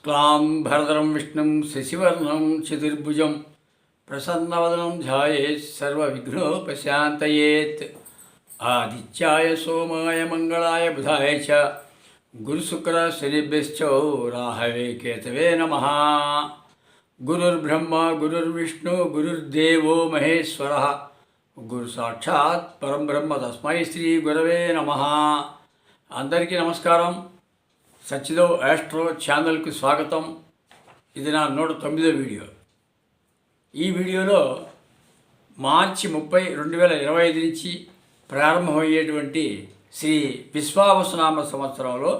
शुक्लां भरदरं विष्णुं शशिवर्णं चतुर्भुजं प्रसन्नवदनं ध्यायेत् सर्वविघ्नोपशान्तयेत्। आदित्याय सोमाय मंगलाय बुधाय च गुरुशुक्रशनिभ्यश्च राहवे केतवे नमः। गुरुर्ब्रह्मा गुरुर्विष्णु गुरुर्देवो महेश्वरः गुरुसाक्षात् परं ब्रह्म तस्मै श्री गुरवे नमः। अंदरिकी नमस्कारं। సచ్చిదో ఆస్ట్రో ఛానల్కి స్వాగతం. ఇది నా 109వ వీడియో. ఈ వీడియోలో మార్చి 30, 2025 నుంచి ప్రారంభమయ్యేటువంటి శ్రీ విశ్వావసునామ సంవత్సరంలో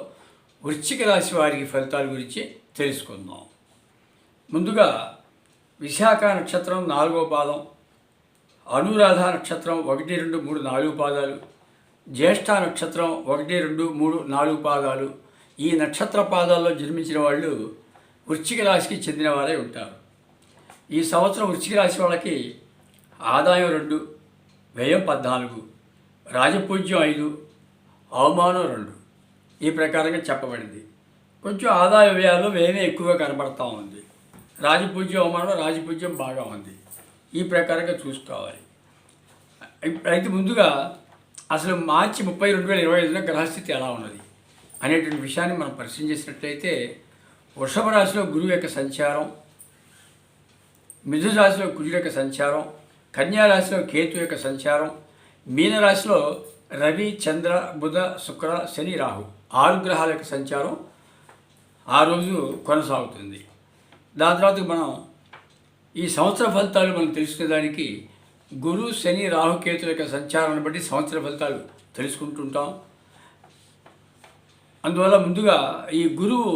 వృశ్చిక రాశి వారికి ఫలితాల గురించి తెలుసుకుందాం. ముందుగా విశాఖ నక్షత్రం 4వ పాదం, అనురాధ నక్షత్రం 1, 2, 3, 4 పాదాలు, జ్యేష్ఠ నక్షత్రం 1, 2, 3, 4 పాదాలు. ఈ నక్షత్ర పాదాల్లో జన్మించిన వాళ్ళు వృశ్చిక రాశికి చెందిన వారే ఉంటారు. ఈ సంవత్సరం వృశ్చిక రాశి వాళ్ళకి ఆదాయం 2, వ్యయం 14, రాజపూజ్యం 5, అవమానం 2 ఈ ప్రకారంగా చెప్పబడింది. కొంచెం ఆదాయ వ్యయాల్లో వ్యయమే ఎక్కువగా కనబడతా ఉంది. రాజపూజ్యం అవమానం, రాజపూజ్యం బాగా ఉంది. ఈ ప్రకారంగా చూసుకోవాలి. అయితే ముందుగా అసలు మార్చి 30, 2025 గ్రహస్థితి ఎలా ఉన్నది అనేటువంటి విషయాన్ని మనం పరిశీలన చేసినట్లయితే, వృషభ రాశిలో గురువు యొక్క సంచారం, మిథున రాశిలో కుజుడు యొక్క సంచారం, కన్యా రాశిలో కేతు యొక్క సంచారం, మీనరాశిలో రవి, చంద్ర, బుధ, శుక్ర, శని, రాహు 6 గ్రహాల యొక్క సంచారం ఆ రోజు కొనసాగుతుంది. దాని తర్వాత మనం ఈ సంవత్సర ఫలితాలు మనం తెలుసుకునేదానికి గురు, శని, రాహు, కేతుల యొక్క సంచారాన్ని బట్టి సంవత్సర ఫలితాలు తెలుసుకుంటుంటాం. అందువల్ల ముందుగా ఈ గురువు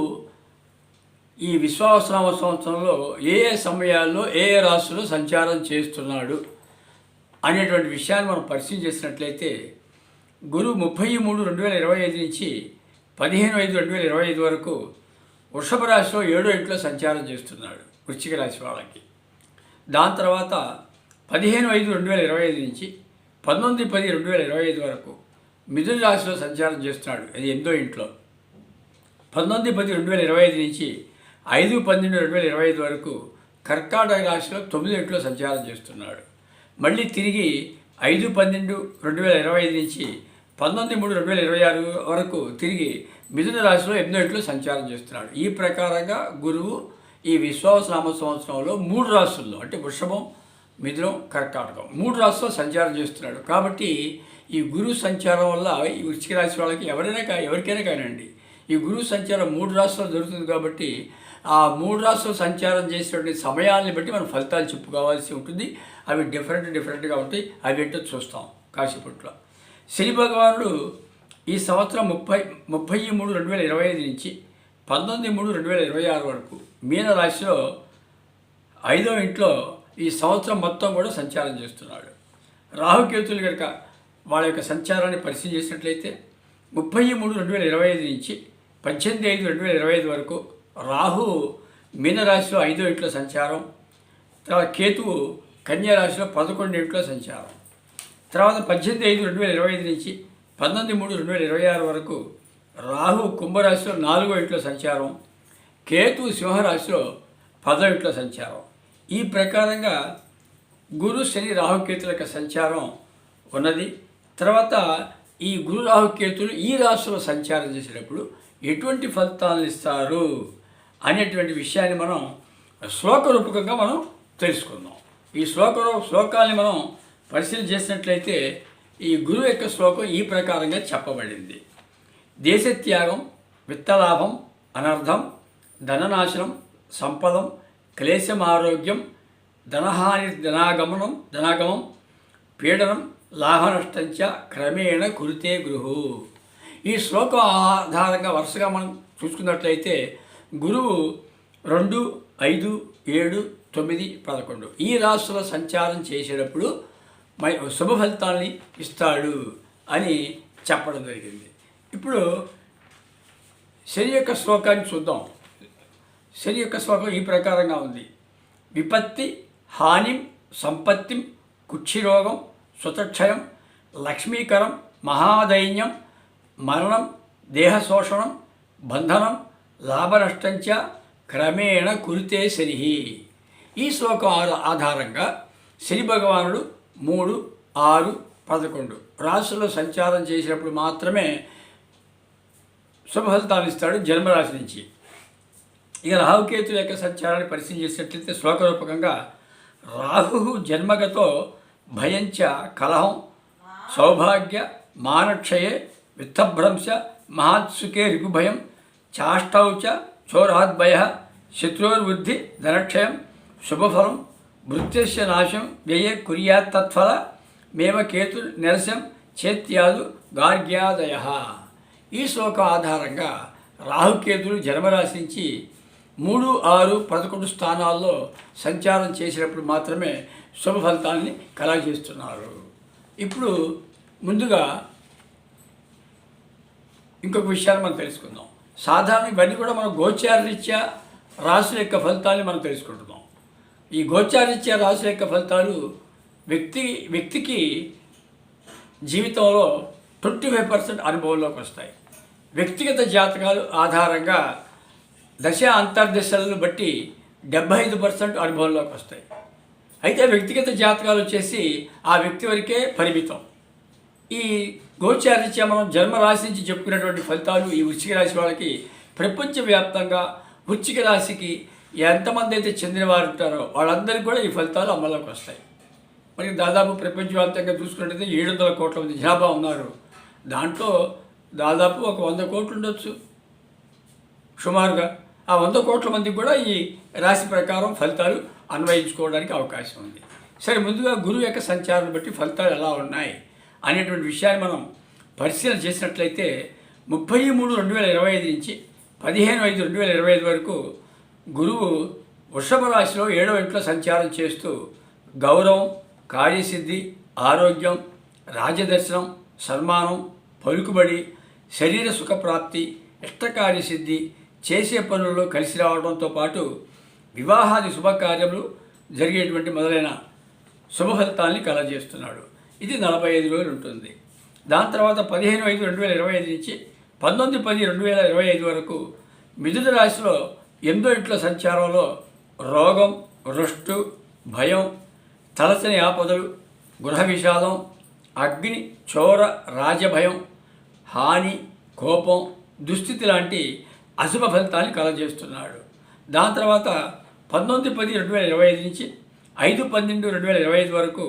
ఈ విశ్వావసునామ సంవత్సరంలో ఏ ఏ సమయాల్లో ఏ ఏ రాశుల్లో సంచారం చేస్తున్నాడు అనేటువంటి విషయాన్ని మనం పరిశీలన చేసినట్లయితే, గురువు 33, 2025 నుంచి 15, 5, 2025 వరకు వృషభ రాశిలో 7వ ఇంట్లో సంచారం చేస్తున్నాడు వృశ్చిక రాశి వాళ్ళకి. దాని తర్వాత 15, 5, 2025 నుంచి 19, 10, 2025 వరకు మిథున రాశిలో సంచారం చేస్తున్నాడు, అది 8వ ఇంట్లో. 19, 10, 2025 నుంచి 5, 12, 2025 వరకు కర్కాటక రాశిలో 9వ ఇంట్లో సంచారం చేస్తున్నాడు. మళ్ళీ తిరిగి 5, 12, 2025 నుంచి 19, 3, 2026 వరకు తిరిగి మిథున రాశిలో 8వ ఇంట్లో సంచారం చేస్తున్నాడు. ఈ ప్రకారంగా గురువు ఈ విశ్వావసునామ సంవత్సరంలో 3 రాశుల్లో, అంటే వృషభం, మిథునం, కర్కాటకం 3 రాశుల్లో సంచారం చేస్తున్నాడు. కాబట్టి ఈ గురువు సంచారం వల్ల ఈ వృశ్చిక రాశి వాళ్ళకి ఎవరికైనా కానివ్వండి, ఈ గురువు సంచారం 3 రాశుల్లో జరుగుతుంది. కాబట్టి ఆ 3 రాశుల్లో సంచారం చేసేటువంటి సమయాన్ని బట్టి మనం ఫలితాలు చెప్పుకోవాల్సి ఉంటుంది. అవి డిఫరెంట్గా ఉంటాయి. అవి ఏంటో చూస్తాం కాసేపట్లో. శని భగవానుడు ఈ సంవత్సరం 33, 2025 నుంచి 19, 3, 2026 వరకు మీన రాశిలో 5వ ఇంట్లో ఈ సంవత్సరం మొత్తం కూడా సంచారం చేస్తున్నాడు. రాహుకేతులు కనుక వాళ్ళ యొక్క సంచారాన్ని పరిశీలన చేసినట్లయితే 33, 2025 నుంచి 18, 5, 2025 వరకు రాహు మీనరాశిలో 5వ ఇంట్లో సంచారం, తర్వాత కేతువు కన్యా రాశిలో 11వ ఇంట్లో సంచారం, తర్వాత 18, 5, 2025 నుంచి 19, 3, 2026 వరకు రాహు కుంభరాశిలో 4వ ఇంట్లో సంచారం, కేతు సింహరాశిలో 10వ ఇంట్లో సంచారం. ఈ ప్రకారంగా గురు, శని, రాహుకేతుల యొక్క సంచారం ఉన్నది. తర్వాత ఈ గురు, రాహుకేతులు ఈ రాశిలో సంచారం చేసేటప్పుడు ఎటువంటి ఫలితాలను ఇస్తారు అనేటువంటి విషయాన్ని మనం శ్లోక రూపకంగా మనం తెలుసుకుందాం. ఈ శ్లోకాన్ని మనం పరిశీలన చేసినట్లయితే ఈ గురువు యొక్క శ్లోకం ఈ ప్రకారంగా చెప్పబడింది. దేశత్యాగం, విత్తలాభం, అనర్థం, ధననాశనం, సంపదం, క్లేశం, ఆరోగ్యం, ధనహాని, ధనాగమం, పీడనం, లాభనష్టంచ క్రమేణ కురితే గృహు. ఈ శ్లోకం ఆధారంగా వరుసగా మనం చూసుకున్నట్లయితే గురువు 2, 5, 7, 9, 11 ఈ రాశుల సంచారం చేసేటప్పుడు శుభ ఫలితాన్ని ఇస్తాడు అని చెప్పడం జరిగింది. ఇప్పుడు శని యొక్క శ్లోకాన్ని చూద్దాం. శని యొక్క శ్లోకం ఈ ప్రకారంగా ఉంది. విపత్తి, హానిం, సంపత్తిం, కుక్షిరోగం, సుతక్షయం, లక్ష్మీకరం, మహాదైన్యం, మరణం, దేహశోషణం, బంధనం, లాభనష్టంచ క్రమేణ కురితే శని. ఈ శ్లోకం ఆధారంగా శని భగవానుడు 3, 6, 11 రాశుల్లో సంచారం చేసినప్పుడు మాత్రమే శుభ ఫలితాలు ఇస్తాడు జన్మరాశి నుంచి. ఇక రాహుకేతుల యొక్క సంచారాన్ని పరిశీలన చేసినట్లయితే శ్లోకరూపకంగా రాహు జన్మగతో భయంచ కలహం సౌభాగ్య మానక్షయే విత్తభ్రంశ మహాత్సుకే రిపుభయం చాష్టౌచ చోరాద్భయ శత్రుర్వృద్ధి ధనక్షయం శుభఫలం భృత్యస్య నాశం వ్యయే కుర్యాత్ తత్ఫల మేవ కేతు నిరసం చేత్యాదు గార్గ్యాదయ. ఈ శ్లోకం ఆధారంగా రాహుకేతులు జన్మరాశి నుంచి 3, 6, 11 స్థానాల్లో సంచారం చేసినప్పుడు మాత్రమే శుభ ఫలితాన్ని కలగజేస్తున్నారు. ఇప్పుడు ముందుగా ఇంకొక విషయాన్ని మనం తెలుసుకుందాం. సాధారణ ఇవన్నీ కూడా మనం గోచారరీత్యా రాశుల యొక్క ఫలితాన్ని మనం తెలుసుకుంటున్నాం. ఈ గోచారరీత్యా రాశుల యొక్క ఫలితాలు వ్యక్తికి జీవితంలో 25% అనుభవంలోకి వస్తాయి. వ్యక్తిగత జాతకాలు ఆధారంగా దశ అంతర్దశలను బట్టి 75% అనుభవంలోకి వస్తాయి. అయితే వ్యక్తిగత జాతకాలు వచ్చేసి ఆ వ్యక్తి వరకే పరిమితం. ఈ గోచారరీత్యా మనం జన్మరాశి నుంచి చెప్పుకునేటువంటి ఫలితాలు ఈ వృశ్చిక రాశి వాళ్ళకి ప్రపంచవ్యాప్తంగా వృశ్చిక రాశికి ఎంతమంది అయితే చెందిన వారు ఉంటారో వాళ్ళందరికీ కూడా ఈ ఫలితాలు అమల్లోకి వస్తాయి. మరి దాదాపు ప్రపంచవ్యాప్తంగా చూసుకున్నట్టయితే 700 కోట్ల మంది జనాభా ఉన్నారు. దాంట్లో దాదాపు ఒక 100 కోట్లు ఉండొచ్చు సుమారుగా. ఆ 100 కోట్ల మందికి కూడా ఈ రాశి ప్రకారం ఫలితాలు అన్వయించుకోవడానికి అవకాశం ఉంది. సరే, ముందుగా గురువు యొక్క సంచారాన్ని బట్టి ఫలితాలు ఎలా ఉన్నాయి అనేటువంటి విషయాన్ని మనం పరిశీలన చేసినట్లయితే 30/3/2025 నుంచి 15/5/2025 వరకు గురువు వృషభ రాశిలో 7వ ఇంట్లో సంచారం చేస్తూ గౌరవం, కార్యసిద్ధి, ఆరోగ్యం, రాజ్యదర్శనం, సన్మానం, పలుకుబడి, శరీర సుఖప్రాప్తి, ఇష్టకార్యసిద్ధి, చేసే పనుల్లో కలిసి రావడంతో పాటు వివాహాది శుభకార్యములు జరిగేటువంటి మొదలైన శుభ ఫలితాల్ని కలగజేస్తున్నాడు. ఇది 45 రోజులు ఉంటుంది. దాని తర్వాత 15/5/2025 నుంచి 19/10/2025 వరకు మిథున రాశిలో 8వ ఇంట్లో సంచారంలో రోగం, రుష్టు, భయం, తలచని ఆపదలు, గృహ విషాదం, అగ్ని, చోర, రాజభయం, హాని, కోపం, దుస్థితి లాంటి అశుభ ఫలితాన్ని కలగజేస్తున్నాడు. దాని తర్వాత 19/10/2025 నుంచి 5/12/2025 వరకు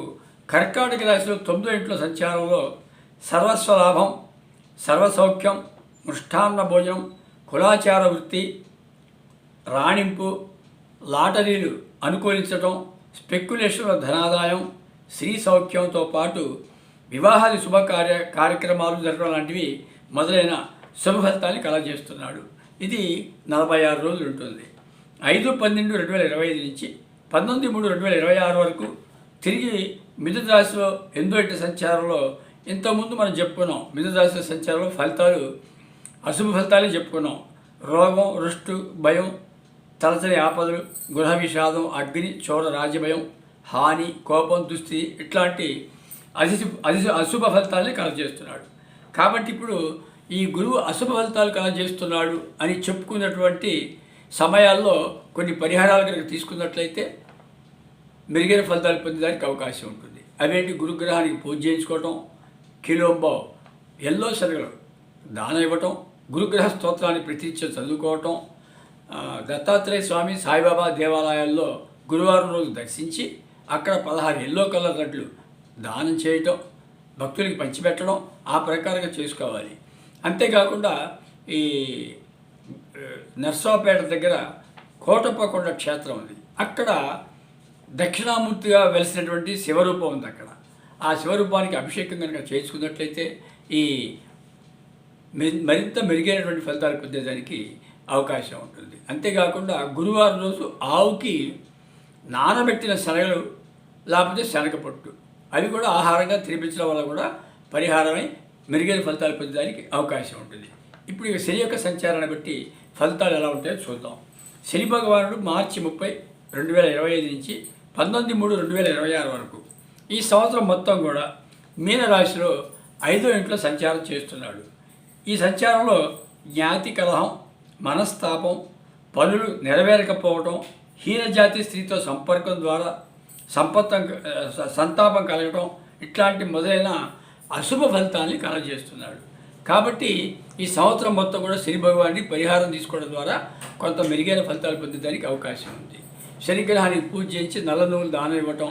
కర్కాటక రాశిలో 9వ ఇంట్లో సంచారంలో సర్వస్వలాభం, సర్వసౌఖ్యం, మృష్టాన్న భోజనం, కులాచార వృత్తి, రాణింపు, లాటరీలు అనుకూలించడం, స్పెక్యులేషన్ల ధనాదాయం, స్త్రీ సౌఖ్యంతో పాటు వివాహాది కార్యక్రమాలు జరగడం లాంటివి మొదలైన శుభ ఫలితాన్ని కలగజేస్తున్నాడు. ఇది 46 రోజులు ఉంటుంది. 5/12/2025 నుంచి 19/3/2026 వరకు తిరిగి మిథున రాశిలో 8వ ఇంటి సంచారంలో ఇంతకుముందు మనం చెప్పుకున్నాం. మిథున రాశి సంచారంలో ఫలితాలు అశుభ ఫలితాలే చెప్పుకున్నాం. రోగం, రుష్టు, భయం, తలచని ఆపదలు, గృహ విషాదం, అగ్ని, చోర, రాజభయం, హాని, కోపం, దుస్థితి ఇట్లాంటి అశుభ ఫలితాలని కలగజేస్తున్నాడు. కాబట్టి ఇప్పుడు ఈ గురువు అశుభ ఫలితాలు కలగజేస్తున్నాడు అని చెప్పుకున్నటువంటి సమయాల్లో కొన్ని పరిహారాలు కనుక తీసుకున్నట్లయితే మెరుగైన ఫలితాలు పొందడానికి అవకాశం ఉంటుంది. అవేంటి? గురుగ్రహానికి పూజ చేయించుకోవటం, కిలోంబో ఎల్లో శనగలు దానం ఇవ్వటం, గురుగ్రహ స్తోత్రాన్ని ప్రతినిత్యం చదువుకోవటం, దత్తాత్రేయ స్వామి, సాయిబాబా దేవాలయాల్లో గురువారం రోజు దర్శించి అక్కడ 16 ఎల్లో కలర్ లడ్లు దానం చేయటం, భక్తులకి పంచిపెట్టడం ఆ ప్రకారంగా చేసుకోవాలి. అంతేకాకుండా ఈ నర్సాపేట దగ్గర కోటప్పకొండ క్షేత్రం ఉంది. అక్కడ దక్షిణామూర్తిగా వెలిసినటువంటి శివరూపం ఉంది. అక్కడ ఆ శివరూపానికి అభిషేకం కనుక చేసుకున్నట్లయితే ఈ మరింత మెరుగైనటువంటి ఫలితాలు పొందేదానికి అవకాశం ఉంటుంది. అంతేకాకుండా గురువారం రోజు ఆవుకి నానబెట్టిన శనగలు లేకపోతే శనగపొట్టు అవి కూడా ఆహారంగా తినిపించడం వల్ల కూడా పరిహారమై మెరుగైన ఫలితాలు పొందడానికి అవకాశం ఉంటుంది. ఇప్పుడు ఇక శని యొక్క సంచారాన్ని బట్టి ఫలితాలు ఎలా ఉంటాయో చూద్దాం. శని భగవానుడు మార్చి 30, 2025 నుంచి 19/3/2026 వరకు ఈ సంవత్సరం మొత్తం కూడా మీనరాశిలో 5వ ఇంట్లో సంచారం చేస్తున్నాడు. ఈ సంచారంలో జ్ఞాతి కలహం, మనస్తాపం, పనులు నెరవేరకపోవటం, హీనజాతి స్త్రీతో సంపర్కం ద్వారా సంతాపం కలగటం, ఇట్లాంటి మొదలైన అశుభ ఫలితాన్ని కలగజేస్తున్నాడు. కాబట్టి ఈ సంవత్సరం మొత్తం కూడా శని భగవాన్ని పరిహారం తీసుకోవడం ద్వారా కొంత మెరుగైన ఫలితాలు పొందడానికి అవకాశం ఉంది. శనిగ్రహానికి పూజ చేయించి నల్ల నువ్వులు దానం ఇవ్వటం,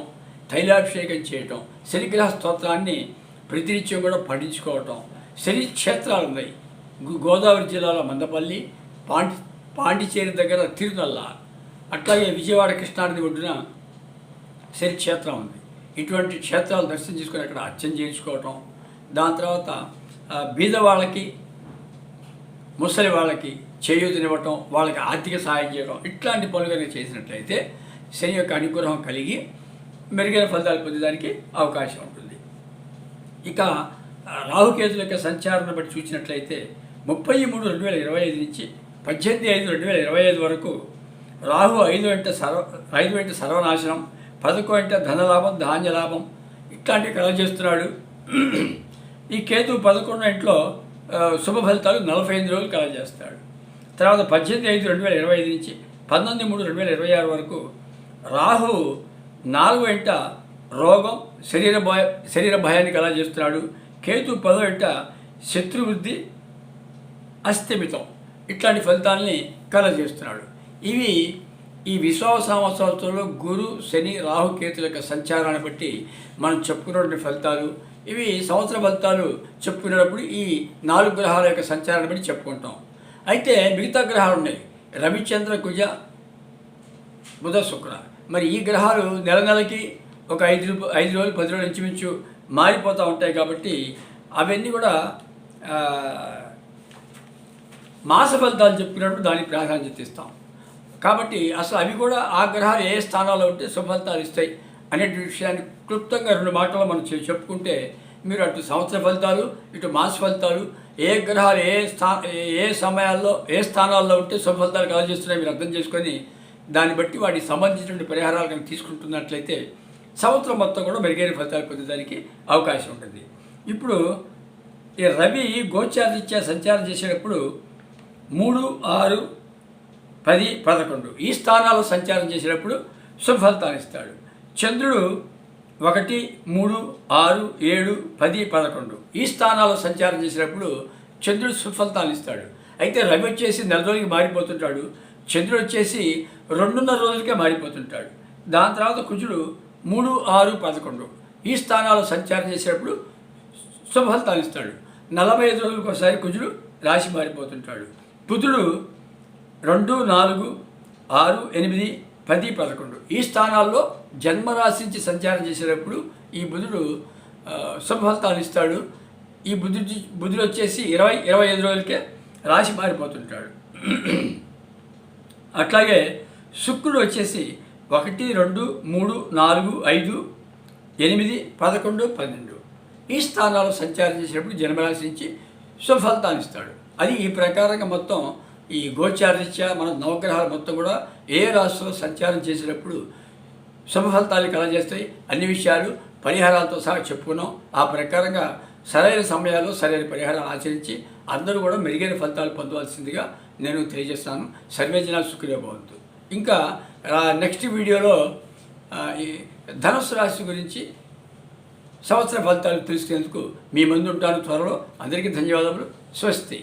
తైలాభిషేకం చేయటం, శనిగ్రహ స్తోత్రాన్ని ప్రతినిత్యం కూడా పఠించుకోవటం. శని క్షేత్రాలు ఉన్నాయి. గోదావరి జిల్లాలో మందపల్లి, పాండిచేరి దగ్గర తిరునల్ల, అట్లాగే విజయవాడ కృష్ణానది ఒడ్డున శని క్షేత్రం ఉంది. ఇటువంటి క్షేత్రాలు దర్శనం చేసుకొని అక్కడ అర్చన చేయించుకోవటం, దాని తర్వాత బీద వాళ్ళకి, ముసలి వాళ్ళకి చేయూతనివ్వటం, వాళ్ళకి ఆర్థిక సహాయం చేయడం, ఇట్లాంటి పనులు కనుక చేసినట్లయితే శని యొక్క అనుగ్రహం కలిగి మెరుగైన ఫలితాలు పొందడానికి అవకాశం ఉంటుంది. ఇక రాహుకేతుల యొక్క సంచారాన్ని బట్టి చూసినట్లయితే 30/3/2025 నుంచి 18/5/2025 వరకు రాహు 5 వెంట సర్వనాశనం, 11 వెంట ధనలాభం, ధాన్యలాభం ఇట్లాంటివి కలగజేస్తున్నాడు. ఈ కేతు 11 ఇంట్లో శుభ ఫలితాలు 45 రోజులు కలగజేస్తాడు. తర్వాత 18/5/2025 నుంచి 19/3/2026 వరకు రాహు 4 వెంట రోగం, శరీర భయాన్ని కలగజేస్తున్నాడు. కేతు 10 వెంట శత్రువృద్ధి, అస్థిమితం ఇట్లాంటి ఫలితాలని కలగజేస్తున్నాడు. ఇవి ఈ విశ్వావస సంవత్సరంలో గురు, శని, రాహు, కేతుల యొక్క సంచారాన్ని బట్టి మనం చెప్పుకున్నటువంటి ఫలితాలు. ఇవి సంవత్సర ఫలితాలు చెప్పుకునేటప్పుడు ఈ 4 గ్రహాల యొక్క సంచారాన్ని బట్టి చెప్పుకుంటాం. అయితే మిగతా గ్రహాలు ఉన్నాయి, రవిచంద్ర, కుజ, బుధ, శుక్ర. మరి ఈ గ్రహాలు నెలకి ఒక 5 రోజులు 10 రోజులు ఇంచుమించు మారిపోతూ ఉంటాయి. కాబట్టి అవన్నీ కూడా మాస ఫలితాలు చెప్పుకున్నప్పుడు దానికి ప్రాధాన్యత ఇస్తాం. కాబట్టి అసలు అవి కూడా ఆ గ్రహాలు ఏ స్థానాల్లో ఉంటే శుభఫలితాలు ఇస్తాయి అనే విషయాన్ని క్లుప్తంగా 2 మాటలు మనం చెప్పుకుంటే మీరు అటు సంవత్సర ఫలితాలు, ఇటు మాస ఫలితాలు, ఏ గ్రహాలు ఏ సమయాల్లో ఏ స్థానాల్లో ఉంటే శుభఫలితాలు కలగజేస్తున్నాయి మీరు అర్థం చేసుకొని దాన్ని బట్టి వాటికి సంబంధించిన పరిహారాలు కనుక తీసుకుంటున్నట్లయితే సంవత్సరం మొత్తం కూడా మెరుగైన ఫలితాలు పొందడానికి అవకాశం ఉంటుంది. ఇప్పుడు ఈ రవి గోచారరీత్యా సంచారం చేసేటప్పుడు 3, 6, 10, 11 ఈ స్థానాల్లో సంచారం చేసేటప్పుడు శుభ ఫలితాన్ని ఇస్తాడు. చంద్రుడు 1, 3, 6, 7, 10, 11 ఈ స్థానాల్లో సంచారం చేసేటప్పుడు చంద్రుడు శుభ ఫలితాన్ని ఇస్తాడు. అయితే రవి వచ్చేసి 4 రోజులకి మారిపోతుంటాడు, చంద్రుడు వచ్చేసి 2.5 రోజులకే మారిపోతుంటాడు. దాని తర్వాత కుజుడు 3, 6, 11 ఈ స్థానాల్లో సంచారం చేసేటప్పుడు శుభ ఫలితాన్ని ఇస్తాడు. 45 రోజులకు ఒకసారి కుజుడు రాశి మారిపోతుంటాడు. బుధుడు 2, 4, 6, 8, 10, 11 ఈ స్థానాల్లో జన్మరాశి నుంచి సంచారం చేసేటప్పుడు ఈ బుధుడు శుభ ఫలితాన్ని ఇస్తాడు. ఈ బుధుడు వచ్చేసి 20-25 రోజులకే రాశి మారిపోతుంటాడు. అట్లాగే శుక్రుడు వచ్చేసి 1, 2, 3, 4, 5, 8, 11, 12 ఈ స్థానాల్లో సంచారం చేసేటప్పుడు జన్మరాశి నుంచి శుభ ఫలితాన్ని ఇస్తాడు. అది ఈ ప్రకారంగా మొత్తం ఈ గోచారరీత్యా మన నవగ్రహాలు మొత్తం కూడా ఏ రాశిలో సంచారం చేసేటప్పుడు శుభ ఫలితాలు కలగజేస్తాయి. అన్ని విషయాలు పరిహారాలతో సహా చెప్పుకున్నాం. ఆ ప్రకారంగా సరైన సమయాల్లో సరైన పరిహారాలు ఆచరించి అందరూ కూడా మెరుగైన ఫలితాలు పొందవలసిందిగా నేను తెలియజేస్తాను. సర్వే జనాలు సుఖినో భవంతు. ఇంకా నెక్స్ట్ వీడియోలో ఈ ధనుస్సు రాశి గురించి సంవత్సర ఫలితాలు తెలుసుకునేందుకు మీ ముందు ఉంటాను త్వరలో. అందరికీ ధన్యవాదములు. స్వస్తి.